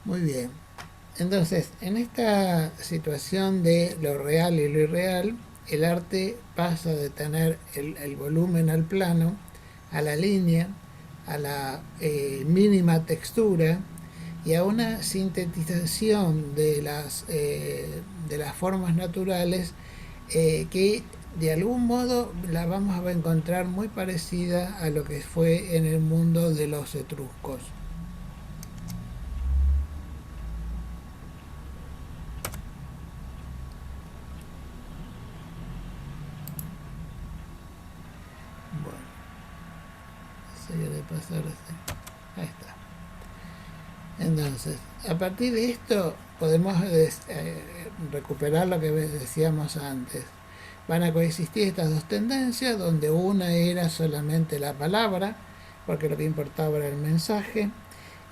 Muy bien. Entonces, en esta situación de lo real y lo irreal, el arte pasa de tener el volumen al plano, a la línea, a la mínima textura y a una sintetización de las formas naturales que de algún modo la vamos a encontrar muy parecida a lo que fue en el mundo de los etruscos. Bueno, se quiere pasar así. Ahí está. Entonces, a partir de esto podemos recuperar lo que decíamos antes. Van a coexistir estas dos tendencias, donde una era solamente la palabra, porque lo que importaba era el mensaje,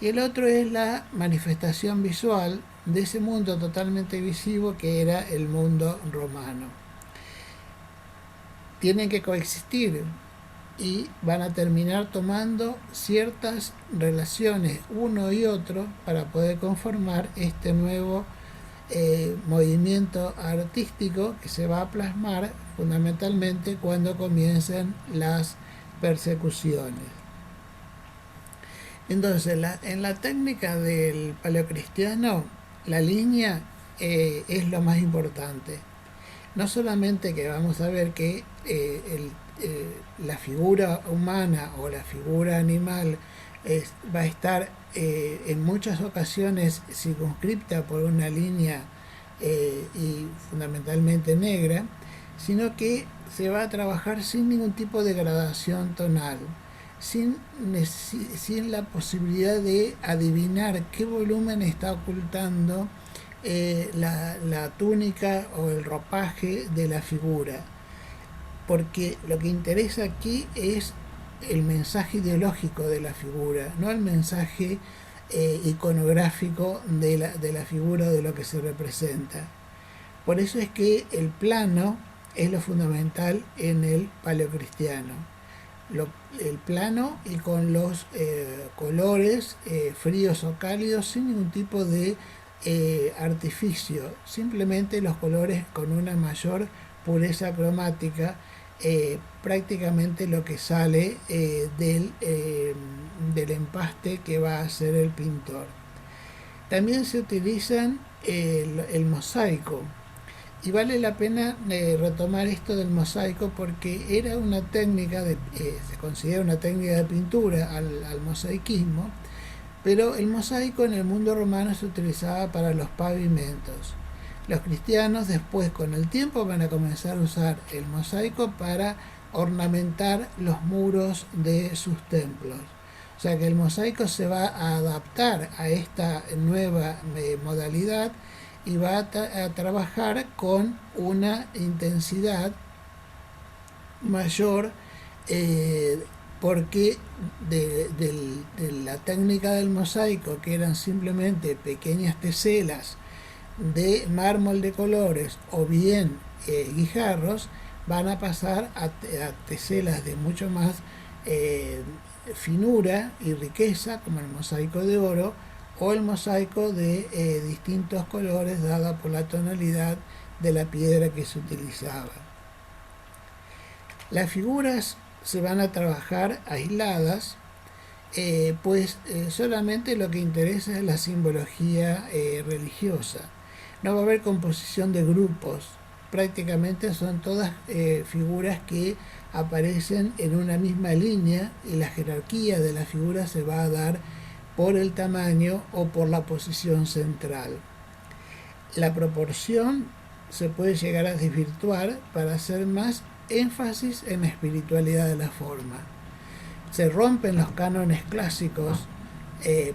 y el otro es la manifestación visual de ese mundo totalmente visivo que era el mundo romano. Tienen que coexistir y van a terminar tomando ciertas relaciones uno y otro para poder conformar este nuevo movimiento artístico que se va a plasmar fundamentalmente cuando comiencen las persecuciones. Entonces, en la técnica del paleocristiano, la línea es lo más importante. No solamente que vamos a ver que la figura humana o la figura animal va a estar en muchas ocasiones circunscripta por una línea y fundamentalmente negra, sino que se va a trabajar sin ningún tipo de gradación tonal, sin la posibilidad de adivinar qué volumen está ocultando la túnica o el ropaje de la figura, porque lo que interesa aquí es el mensaje ideológico de la figura, no el mensaje iconográfico de la figura o de lo que se representa. Por eso es que el plano es lo fundamental en el paleocristiano. El plano y con los colores fríos o cálidos sin ningún tipo de artificio, simplemente los colores con una mayor pureza cromática, prácticamente lo que sale del empaste que va a hacer el pintor. También se utilizan el mosaico, y vale la pena retomar esto del mosaico porque era una técnica, se considera una técnica de pintura al mosaicismo, pero el mosaico en el mundo romano se utilizaba para los pavimentos. Los cristianos después con el tiempo van a comenzar a usar el mosaico para ornamentar los muros de sus templos. O sea que el mosaico se va a adaptar a esta nueva modalidad y va a trabajar con una intensidad mayor porque de la técnica del mosaico, que eran simplemente pequeñas teselas de mármol de colores o bien guijarros, van a pasar a teselas de mucho más finura y riqueza, como el mosaico de oro o el mosaico de distintos colores dada por la tonalidad de la piedra que se utilizaba. Las figuras se van a trabajar aisladas, pues solamente lo que interesa es la simbología religiosa. No va a haber composición de grupos, prácticamente son todas figuras que aparecen en una misma línea y la jerarquía de la figura se va a dar por el tamaño o por la posición central. La proporción se puede llegar a desvirtuar para hacer más énfasis en la espiritualidad de la forma. Se rompen los cánones clásicos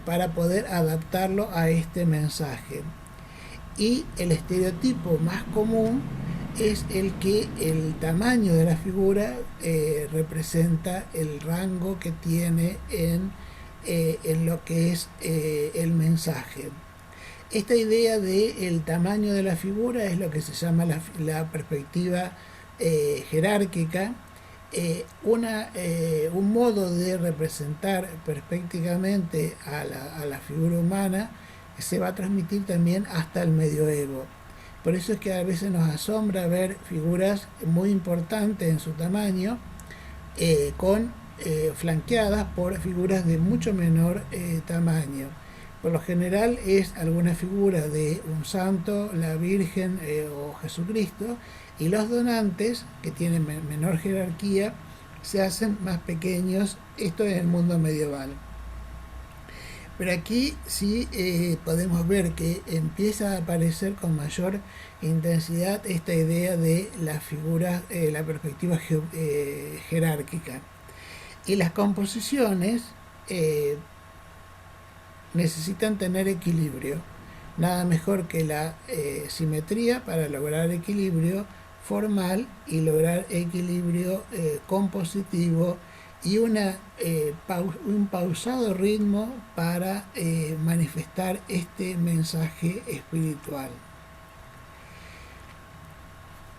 para poder adaptarlo a este mensaje. Y el estereotipo más común es el que el tamaño de la figura representa el rango que tiene en lo que es el mensaje. Esta idea del tamaño de la figura es lo que se llama la perspectiva jerárquica, un modo de representar perspectivamente a la figura humana se va a transmitir también hasta el medioevo. Por eso es que a veces nos asombra ver figuras muy importantes en su tamaño, flanqueadas por figuras de mucho menor tamaño. Por lo general es alguna figura de un santo, la Virgen o Jesucristo, y los donantes, que tienen menor jerarquía, se hacen más pequeños. Esto es el mundo medieval. Pero aquí sí podemos ver que empieza a aparecer con mayor intensidad esta idea de las figuras, la perspectiva jerárquica. Y las composiciones necesitan tener equilibrio. Nada mejor que la simetría para lograr equilibrio formal y lograr equilibrio compositivo y un pausado ritmo para manifestar este mensaje espiritual.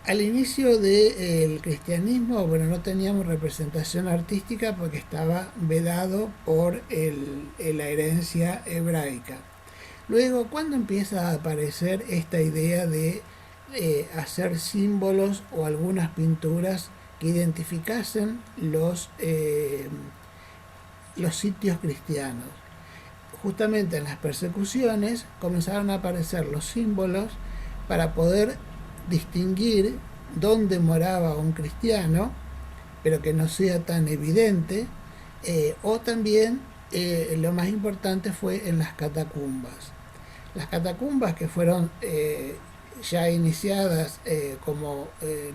Al inicio del cristianismo, bueno, no teníamos representación artística porque estaba vedado por la herencia hebraica. Luego, ¿cuándo empieza a aparecer esta idea de hacer símbolos o algunas pinturas que identificasen los sitios cristianos? Justamente en las persecuciones comenzaron a aparecer los símbolos para poder distinguir dónde moraba un cristiano, pero que no sea tan evidente, o también lo más importante fue en las catacumbas. Las catacumbas, que fueron ya iniciadas como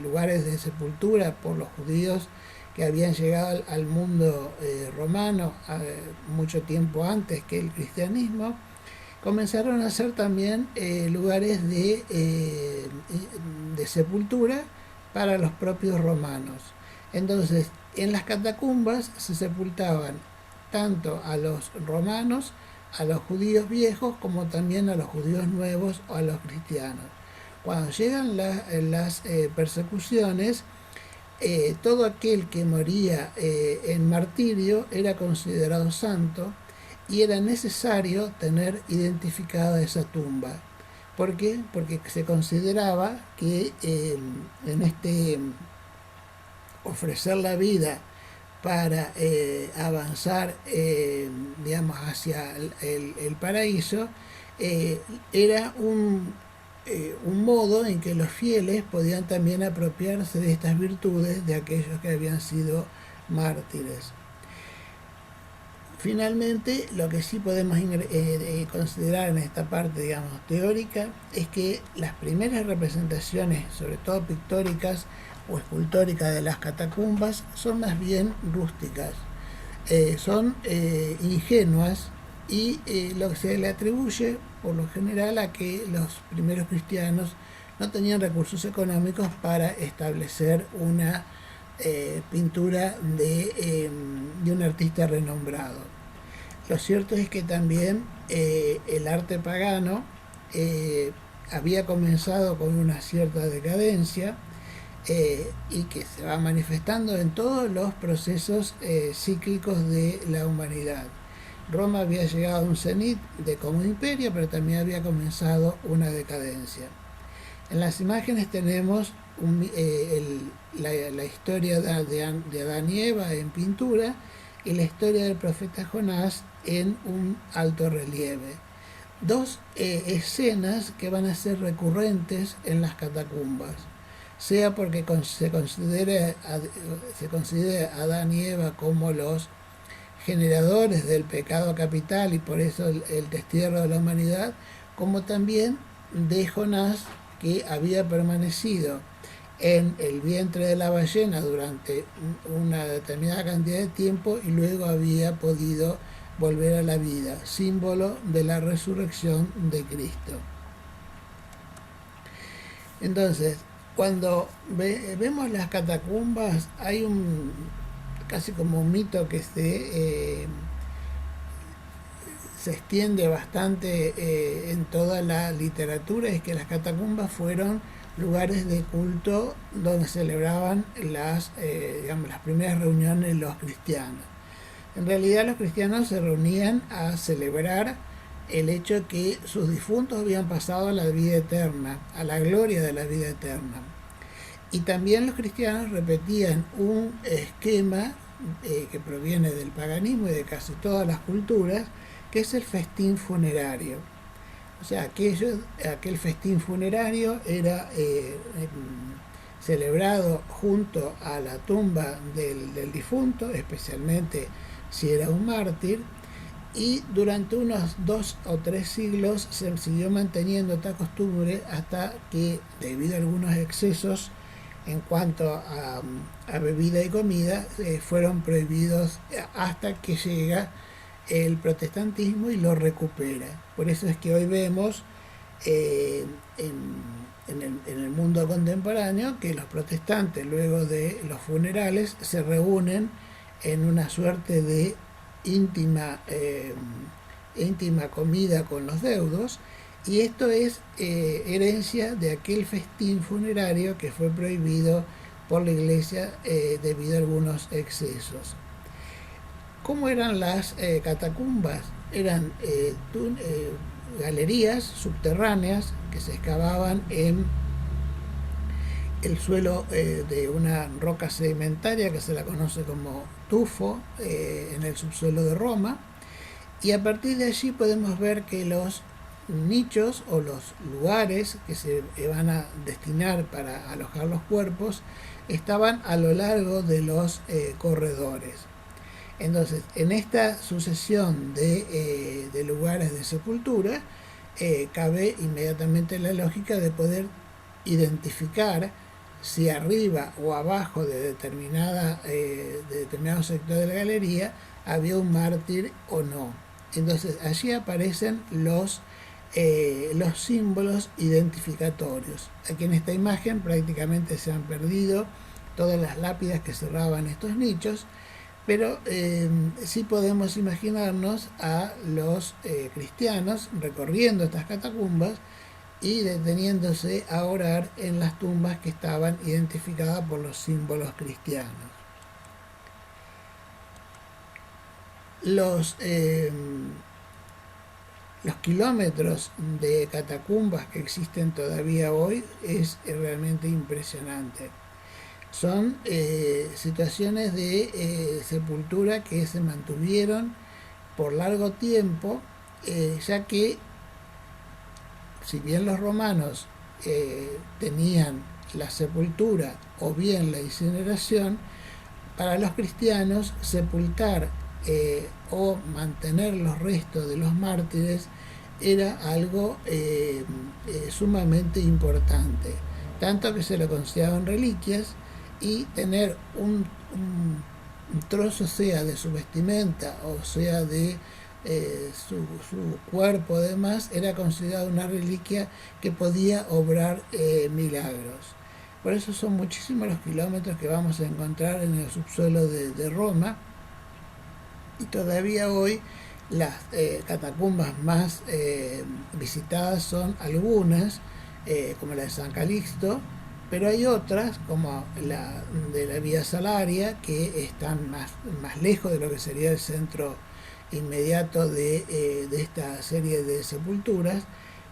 lugares de sepultura por los judíos que habían llegado al mundo romano mucho tiempo antes que el cristianismo, comenzaron a ser también lugares de sepultura para los propios romanos. Entonces, en las catacumbas se sepultaban tanto a los romanos, a los judíos viejos, como también a los judíos nuevos o a los cristianos. Cuando llegan las persecuciones, todo aquel que moría en martirio era considerado santo, y era necesario tener identificada esa tumba. ¿Por qué? Porque se consideraba que en este ofrecer la vida para avanzar digamos hacia el paraíso, era un modo en que los fieles podían también apropiarse de estas virtudes de aquellos que habían sido mártires. Finalmente, lo que sí podemos considerar en esta parte, digamos, teórica, es que las primeras representaciones, sobre todo pictóricas o escultóricas de las catacumbas, son más bien rústicas, son ingenuas, y lo que se le atribuye por lo general a que los primeros cristianos no tenían recursos económicos para establecer una pintura de un artista renombrado. Lo cierto es que también el arte pagano había comenzado con una cierta decadencia y que se va manifestando en todos los procesos cíclicos de la humanidad. Roma había llegado a un cenit como imperio, pero también había comenzado una decadencia. En las imágenes tenemos la historia de Adán y Eva en pintura y la historia del profeta Jonás en un alto relieve. Dos escenas que van a ser recurrentes en las catacumbas, sea porque se considera a Adán y Eva como los generadores del pecado capital y por eso el destierro de la humanidad, como también de Jonás, que había permanecido en el vientre de la ballena durante una determinada cantidad de tiempo y luego había podido volver a la vida, símbolo de la resurrección de Cristo. Entonces, cuando vemos las catacumbas, hay casi como un mito que se extiende bastante en toda la literatura, es que las catacumbas fueron lugares de culto donde celebraban las primeras reuniones de los cristianos. En realidad los cristianos se reunían a celebrar el hecho que sus difuntos habían pasado a la vida eterna, a la gloria de la vida eterna. Y también los cristianos repetían un esquema que proviene del paganismo y de casi todas las culturas, que es el festín funerario. O sea, aquel festín funerario era celebrado junto a la tumba del difunto, especialmente si era un mártir, y durante unos 2 o 3 siglos se siguió manteniendo esta costumbre hasta que, debido a algunos excesos en cuanto a bebida y comida, fueron prohibidos hasta que llega el protestantismo y lo recupera. Por eso es que hoy vemos en el mundo contemporáneo que los protestantes, luego de los funerales, se reúnen en una suerte de íntima comida con los deudos, y esto es herencia de aquel festín funerario que fue prohibido por la Iglesia debido a algunos excesos. ¿Cómo eran las catacumbas? Eran galerías subterráneas que se excavaban en el suelo de una roca sedimentaria que se la conoce como tufo en el subsuelo de Roma, y a partir de allí podemos ver que los nichos o los lugares que se van a destinar para alojar los cuerpos estaban a lo largo de los corredores. Entonces, en esta sucesión de lugares de sepultura, cabe inmediatamente la lógica de poder identificar si arriba o abajo de determinado sector de la galería había un mártir o no. Entonces, allí aparecen los símbolos identificatorios. Aquí en esta imagen prácticamente se han perdido todas las lápidas que cerraban estos nichos, pero sí podemos imaginarnos a los cristianos recorriendo estas catacumbas y deteniéndose a orar en las tumbas que estaban identificadas por los símbolos cristianos. Los kilómetros de catacumbas que existen todavía hoy es realmente impresionante. Son situaciones de sepultura que se mantuvieron por largo tiempo, ya que si bien los romanos tenían la sepultura o bien la incineración, para los cristianos sepultar o mantener los restos de los mártires era algo sumamente importante, tanto que se lo consideraban reliquias, y tener un trozo, sea de su vestimenta o sea de su cuerpo, además, era considerado una reliquia que podía obrar milagros. Por eso son muchísimos los kilómetros que vamos a encontrar en el subsuelo de Roma, y todavía hoy las catacumbas más visitadas son algunas, como la de San Calixto, pero hay otras, como la de la Vía Salaria, que están más lejos de lo que sería el centro inmediato de esta serie de sepulturas,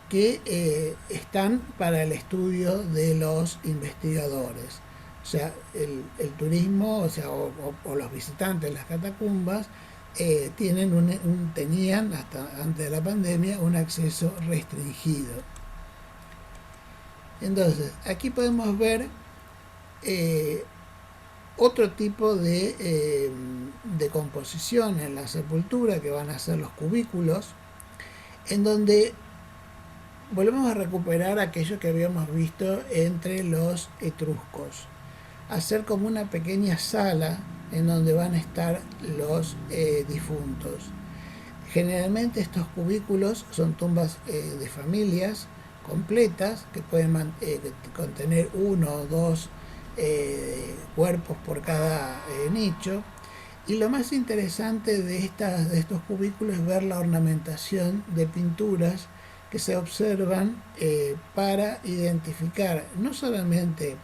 que están para el estudio de los investigadores. O sea, el turismo, o los visitantes de las catacumbas tenían hasta antes de la pandemia un acceso restringido. Entonces, aquí podemos ver otro tipo de composición en la sepultura, que van a ser los cubículos, en donde volvemos a recuperar aquello que habíamos visto entre los etruscos, hacer como una pequeña sala en donde van a estar los difuntos. Generalmente estos cubículos son tumbas de familias completas, que pueden contener 1 o 2 cuerpos por cada nicho, y lo más interesante de estos cubículos es ver la ornamentación de pinturas que se observan para identificar no solamente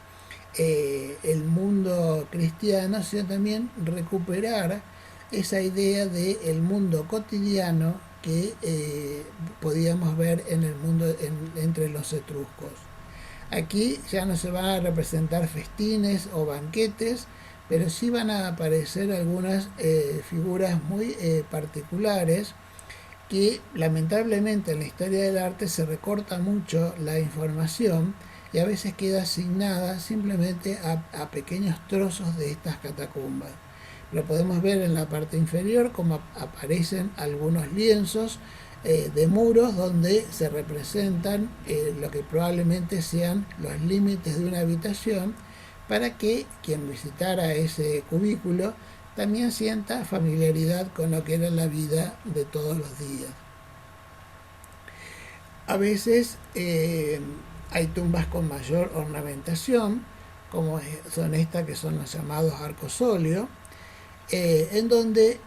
el mundo cristiano, sino también recuperar esa idea del mundo cotidiano que podíamos ver en el mundo entre los etruscos. Aquí ya no se van a representar festines o banquetes, pero sí van a aparecer algunas figuras muy particulares que lamentablemente en la historia del arte se recorta mucho la información y a veces queda asignada simplemente a pequeños trozos de estas catacumbas. Lo podemos ver en la parte inferior como aparecen algunos lienzos de muros donde se representan lo que probablemente sean los límites de una habitación, para que quien visitara ese cubículo también sienta familiaridad con lo que era la vida de todos los días. A veces hay tumbas con mayor ornamentación, como son estas que son los llamados arcosolios, en donde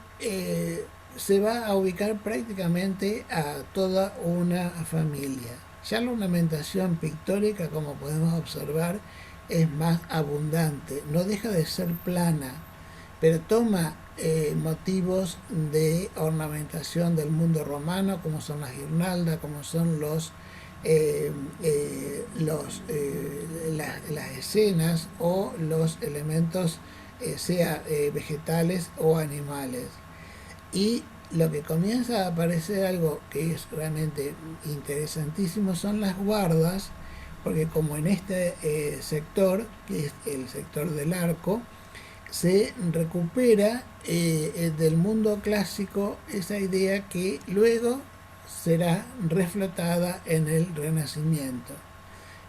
se va a ubicar prácticamente a toda una familia. Ya la ornamentación pictórica, como podemos observar, es más abundante, no deja de ser plana, pero toma motivos de ornamentación del mundo romano, como son las guirnaldas, como son las escenas o los elementos, sea vegetales o animales. Y lo que comienza a aparecer, algo que es realmente interesantísimo, son las guardas, porque como en este sector, que es el sector del arco, se recupera del mundo clásico esa idea que luego será reflotada en el Renacimiento.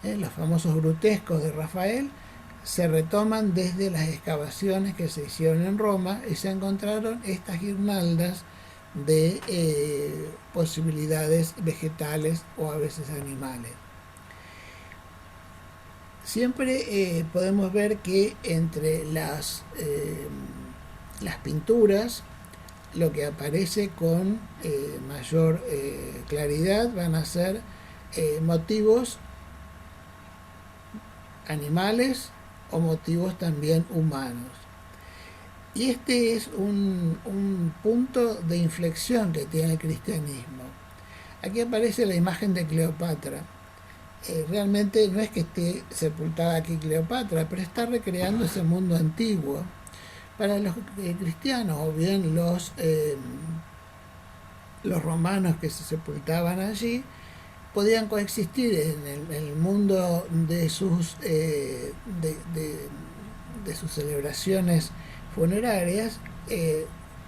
Los famosos grutescos de Rafael se retoman desde las excavaciones que se hicieron en Roma y se encontraron estas guirnaldas de posibilidades vegetales o a veces animales. Siempre podemos ver que entre las pinturas lo que aparece con mayor claridad van a ser motivos animales o motivos también humanos. Y este es un punto de inflexión que tiene el cristianismo. Aquí aparece la imagen de Cleopatra. Realmente no es que esté sepultada aquí Cleopatra, pero está recreando ese mundo antiguo. Para los cristianos o bien los romanos que se sepultaban allí, podían coexistir en el mundo de sus celebraciones funerarias,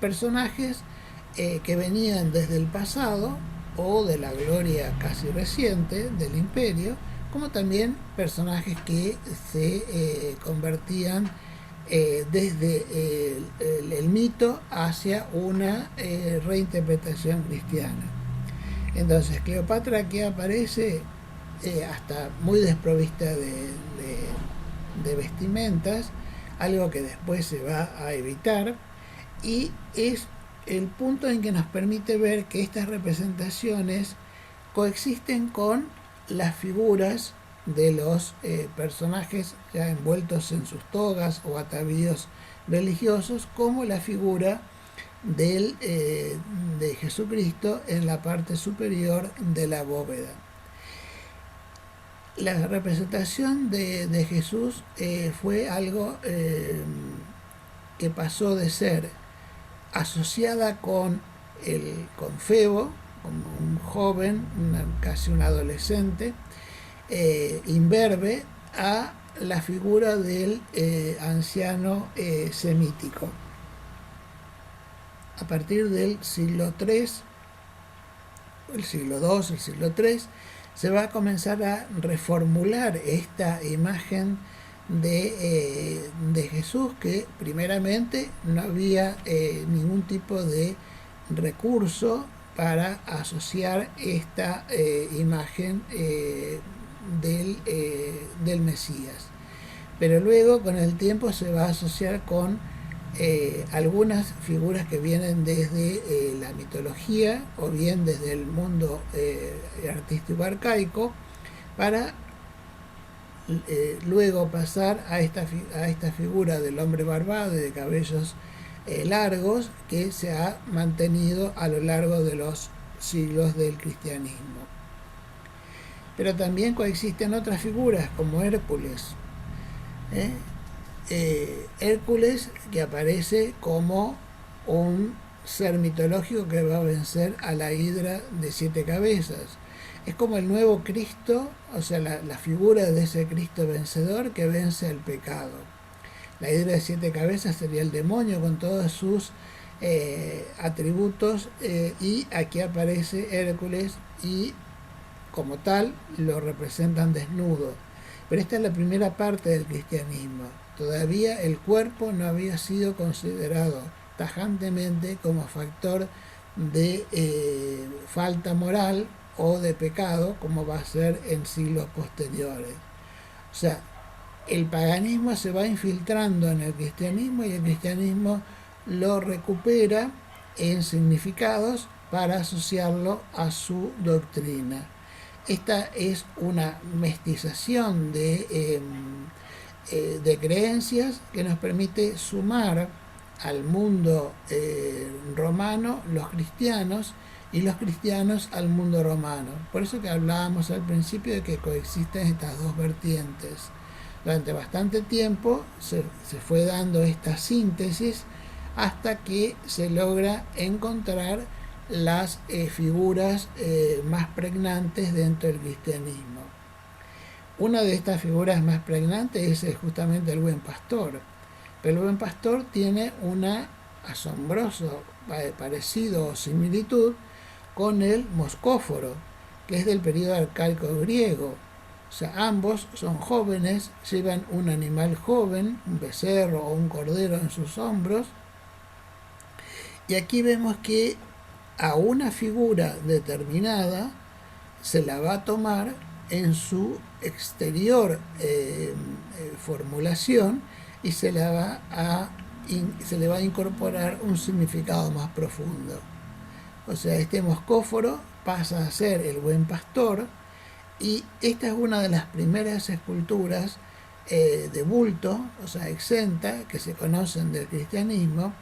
personajes que venían desde el pasado o de la gloria casi reciente del imperio, como también personajes que se convertían desde el mito hacia una reinterpretación cristiana. Entonces Cleopatra aquí aparece hasta muy desprovista de vestimentas, algo que después se va a evitar, y es el punto en que nos permite ver que estas representaciones coexisten con las figuras de los personajes ya envueltos en sus togas o atavíos religiosos, como la figura de Jesucristo en la parte superior de la bóveda. La representación de Jesús fue algo que pasó de ser asociada con Febo, como un joven, casi un adolescente, imberbe, a la figura del anciano semítico. A partir del siglo III, el siglo II, el siglo III, se va a comenzar a reformular esta imagen de Jesús, que primeramente no había ningún tipo de recurso para asociar esta imagen del Mesías. Pero luego con el tiempo se va a asociar con algunas figuras que vienen desde la mitología o bien desde el mundo artístico arcaico, para luego pasar a esta figura del hombre barbado y de cabellos largos, que se ha mantenido a lo largo de los siglos del cristianismo. Pero también coexisten otras figuras como Hércules. Hércules, que aparece como un ser mitológico que va a vencer a la hidra de 7 cabezas. Es como el nuevo Cristo, o sea, la figura de ese Cristo vencedor que vence al pecado. La hidra de 7 cabezas sería el demonio con todos sus atributos, y aquí aparece Hércules y como tal lo representan desnudo. Pero esta es la primera parte del cristianismo. Todavía el cuerpo no había sido considerado tajantemente como factor de falta moral o de pecado, como va a ser en siglos posteriores. O sea, el paganismo se va infiltrando en el cristianismo y el cristianismo lo recupera en significados para asociarlo a su doctrina. Esta es una mestización de creencias que nos permite sumar al mundo romano los cristianos y los cristianos al mundo romano. Por eso que hablábamos al principio de que coexisten estas dos vertientes. Durante bastante tiempo se fue dando esta síntesis hasta que se logra encontrar las figuras más pregnantes dentro del cristianismo. Una de estas figuras más pregnantes es justamente el buen pastor. Pero el buen pastor tiene una asombroso parecido o similitud con el moscóforo, que es del periodo arcaico griego. O sea, ambos son jóvenes, llevan un animal joven, un becerro o un cordero en sus hombros. Y aquí vemos que a una figura determinada se la va a tomar en su exterior formulación y se le va a incorporar un significado más profundo. O sea, este moscóforo pasa a ser el buen pastor, y esta es una de las primeras esculturas de bulto, o sea, exenta, que se conocen del cristianismo,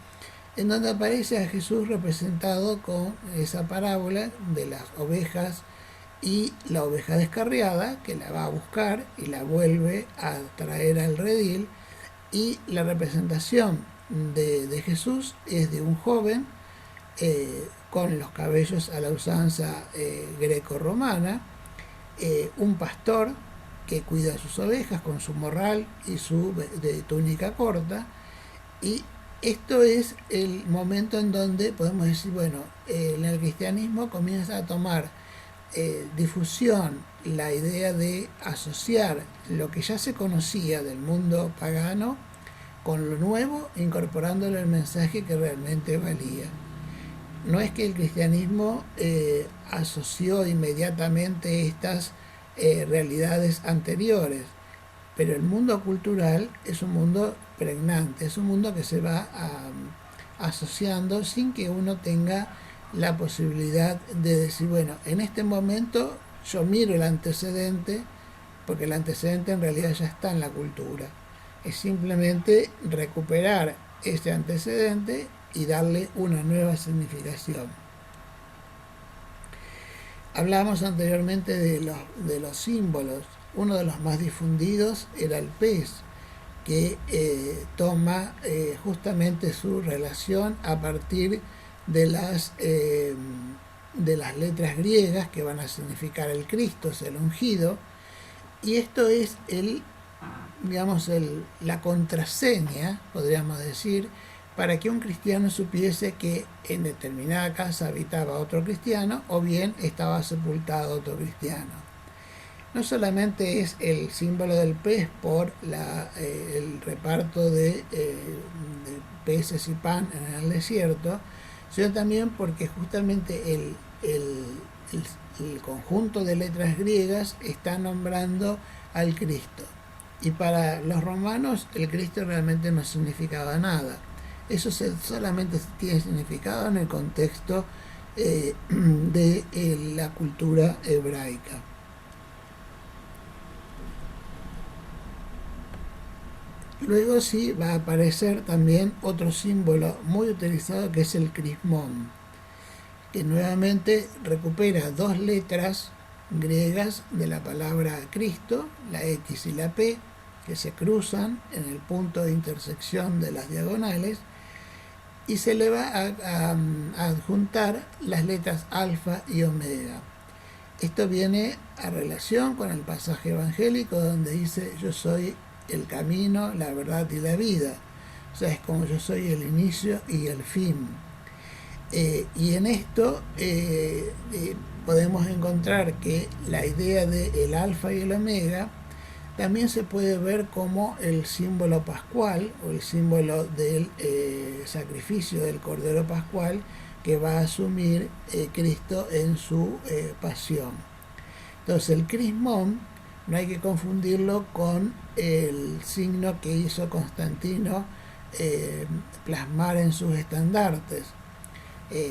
en donde aparece a Jesús representado con esa parábola de las ovejas y la oveja descarriada, que la va a buscar y la vuelve a traer al redil, y la representación de Jesús es de un joven con los cabellos a la usanza greco-romana, un pastor que cuida sus ovejas con su morral y su túnica corta. Y esto es el momento en donde podemos decir, bueno, en el cristianismo comienza a tomar difusión la idea de asociar lo que ya se conocía del mundo pagano con lo nuevo, incorporándole el mensaje que realmente valía. No es que el cristianismo asoció inmediatamente estas realidades anteriores, pero el mundo cultural es un mundo pregnante, es un mundo que se va asociando sin que uno tenga la posibilidad de decir, bueno, en este momento yo miro el antecedente, porque el antecedente en realidad ya está en la cultura. Es simplemente recuperar ese antecedente y darle una nueva significación. Hablamos anteriormente de los símbolos. Uno de los más difundidos era el pez, que toma justamente su relación a partir de las letras griegas que van a significar el Cristo, es el ungido, y esto es la contraseña, podríamos decir, para que un cristiano supiese que en determinada casa habitaba otro cristiano o bien estaba sepultado otro cristiano. No solamente es el símbolo del pez por el reparto de peces y pan en el desierto, sino también porque justamente el conjunto de letras griegas está nombrando al Cristo. Y para los romanos el Cristo realmente no significaba nada. Eso solamente tiene significado en el contexto de la cultura hebraica. Luego sí va a aparecer también otro símbolo muy utilizado, que es el crismón, que nuevamente recupera dos letras griegas de la palabra Cristo, la X y la P, que se cruzan en el punto de intersección de las diagonales, y se le va a adjuntar las letras alfa y omega. Esto viene a relación con el pasaje evangélico donde dice: yo soy el camino, la verdad y la vida. O sea, es como yo soy el inicio y el fin. Y en esto podemos encontrar que la idea de el alfa y el omega también se puede ver como el símbolo pascual o el símbolo del sacrificio del Cordero Pascual que va a asumir Cristo en su pasión. Entonces el crismón no hay que confundirlo con el signo que hizo Constantino plasmar en sus estandartes.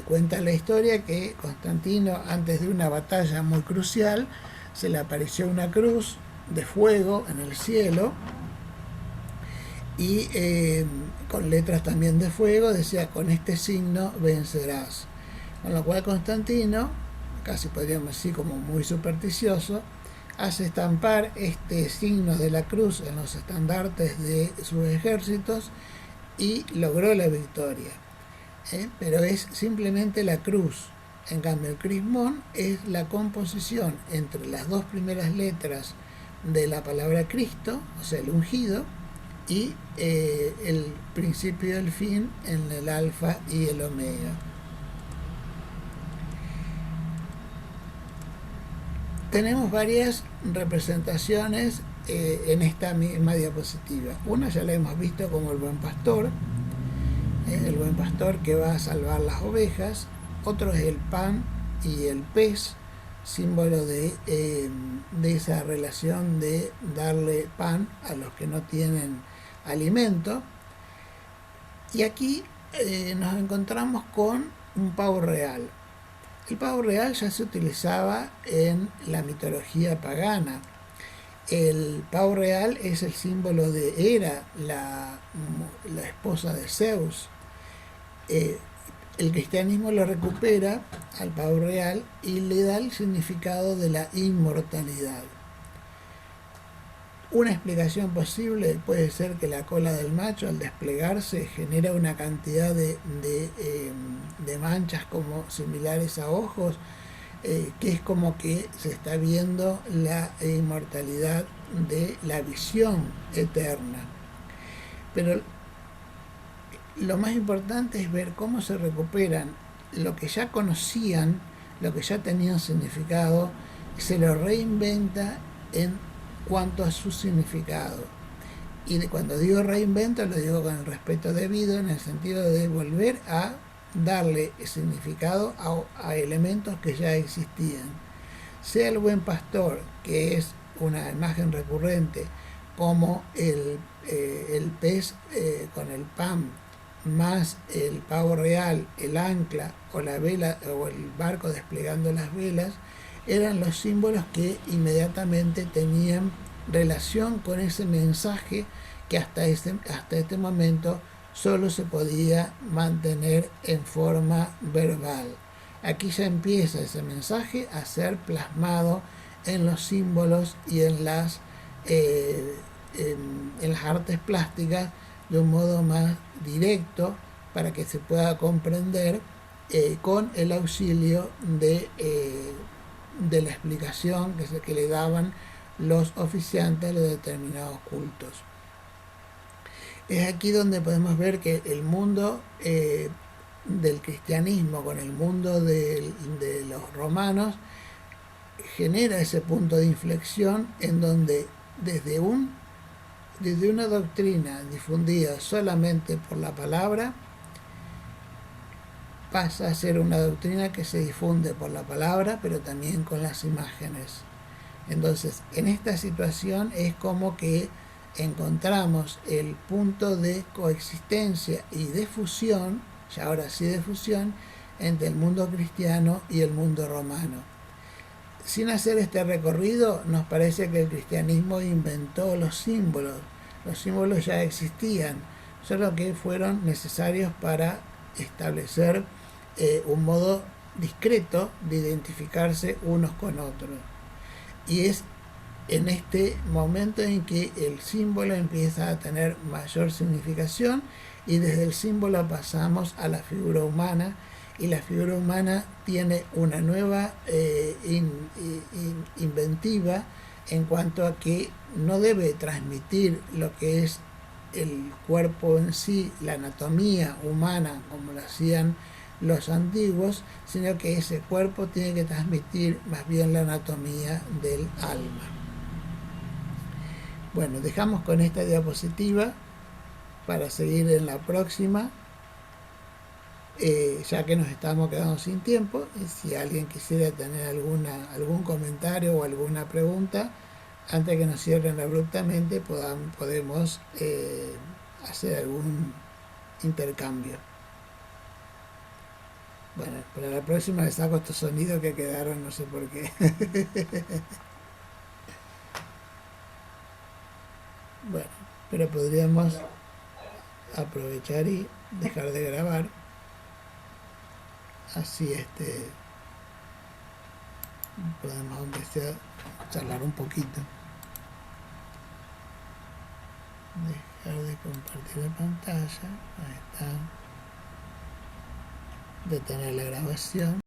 Cuenta la historia que Constantino, antes de una batalla muy crucial, se le apareció una cruz de fuego en el cielo y con letras también de fuego decía: con este signo vencerás. Con lo cual Constantino, casi podríamos decir como muy supersticioso, hace estampar este signo de la cruz en los estandartes de sus ejércitos y logró la victoria. Pero es simplemente la cruz. En cambio, el crismón es la composición entre las dos primeras letras de la palabra Cristo, o sea, el ungido, y el principio y el fin en el alfa y el omega. Tenemos varias representaciones en esta misma diapositiva. Una ya la hemos visto como el buen pastor que va a salvar las ovejas. Otro es el pan y el pez, símbolo de esa relación de darle pan a los que no tienen alimento. Y aquí nos encontramos con un pavo real. El pavo real ya se utilizaba en la mitología pagana. El pavo real es el símbolo de Hera, la esposa de Zeus. El cristianismo lo recupera al pavo real y le da el significado de la inmortalidad. Una explicación posible puede ser que la cola del macho, al desplegarse, genera una cantidad de manchas como similares a ojos, que es como que se está viendo la inmortalidad de la visión eterna. Pero lo más importante es ver cómo se recuperan lo que ya conocían, lo que ya tenían significado, se lo reinventa en cuanto a su significado. Y cuando digo reinvento, lo digo con el respeto debido, en el sentido de volver a darle significado a elementos que ya existían. Sea el buen pastor, que es una imagen recurrente, como el pez con el pan, más el pavo real, el ancla o la vela o el barco desplegando las velas, eran los símbolos que inmediatamente tenían relación con ese mensaje que hasta este momento solo se podía mantener en forma verbal. Aquí ya empieza ese mensaje a ser plasmado en los símbolos y en las artes plásticas de un modo más directo para que se pueda comprender con el auxilio de la explicación que le daban los oficiantes de determinados cultos. Es aquí donde podemos ver que el mundo del cristianismo con el mundo de los romanos genera ese punto de inflexión en donde desde una doctrina difundida solamente por la palabra pasa a ser una doctrina que se difunde por la palabra pero también con las imágenes. Entonces, en esta situación es como que encontramos el punto de coexistencia y de fusión, ya ahora sí de fusión, entre el mundo cristiano y el mundo romano. Sin hacer este recorrido, nos parece que el cristianismo inventó los símbolos. Los símbolos ya existían, solo que fueron necesarios para establecer un modo discreto de identificarse unos con otros. Y es en este momento en que el símbolo empieza a tener mayor significación y desde el símbolo pasamos a la figura humana, y la figura humana tiene una nueva inventiva en cuanto a que no debe transmitir lo que es el cuerpo en sí, la anatomía humana como lo hacían los antiguos, sino que ese cuerpo tiene que transmitir más bien la anatomía del alma. Bueno, dejamos con esta diapositiva para seguir en la próxima, ya que nos estamos quedando sin tiempo. Si alguien quisiera tener algún comentario o alguna pregunta, antes que nos cierren abruptamente, podemos hacer algún intercambio. Bueno, para la próxima les saco estos sonidos que quedaron, no sé por qué. Bueno, pero podríamos aprovechar y dejar de grabar. Así podemos, aunque sea, charlar un poquito. Dejar de compartir la pantalla. Ahí está. Detener la grabación.